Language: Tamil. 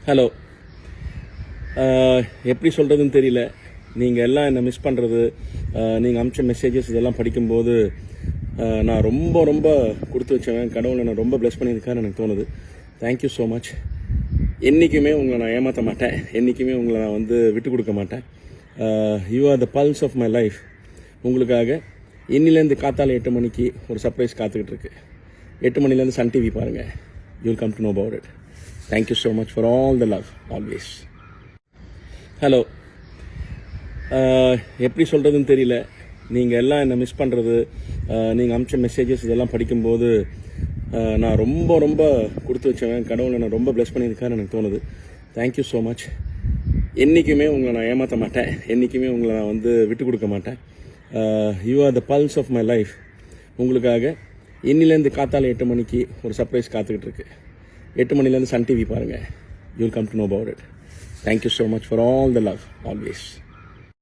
ஹலோ. எப்படி சொல்கிறதுன்னு தெரியல. நீங்கள் எல்லாம் என்னை மிஸ் பண்ணுறது, நீங்கள் அனுப்பிச்ச மெசேஜஸ் இதெல்லாம் படிக்கும்போது நான் ரொம்ப ரொம்ப கொடுத்து வச்சவன். கடவுளை நான் ரொம்ப ப்ளஸ் பண்ணியிருக்கான்னு எனக்கு தோணுது. Thank you so much. என்றைக்குமே உங்களை நான் ஏமாற்ற மாட்டேன். என்றைக்குமே உங்களை நான் விட்டு கொடுக்க மாட்டேன். You are the pulse of my life. உங்களுக்காக இன்னிலேருந்து காத்தால 8 மணிக்கு ஒரு சர்ப்ரைஸ் காத்துக்கிட்டு இருக்கு. 8 மணிலேருந்து சன் டிவி பாருங்கள். You will come to know about it. Thank you so much for all the love always. Hello. எப்படி சொல்கிறதுன்னு தெரியல. நீங்கள் எல்லாம் என்னை மிஸ் பண்ணுறது, நீங்கள் அனுப்பிச்ச மெசேஜஸ் இதெல்லாம் படிக்கும்போது நான் ரொம்ப ரொம்ப கொடுத்து வச்சவன். கடவுளை நான் ரொம்ப ப்ளஸ் பண்ணியிருக்கான்னு எனக்கு தோணுது. Thank you so much. என்றைக்குமே உங்களை நான் ஏமாற்ற மாட்டேன். என்றைக்குமே உங்களை நான் விட்டு கொடுக்க மாட்டேன். You are the pulse of my life. உங்களுக்காக இன்னிலேருந்து காத்தால 8 மணிக்கு ஒரு சர்ப்ரைஸ் காத்துக்கிட்டு இருக்கு. 8 மணிலேருந்து சன் டிவி பாருங்கள். You will come to know about it. Thank you so much for all the love always.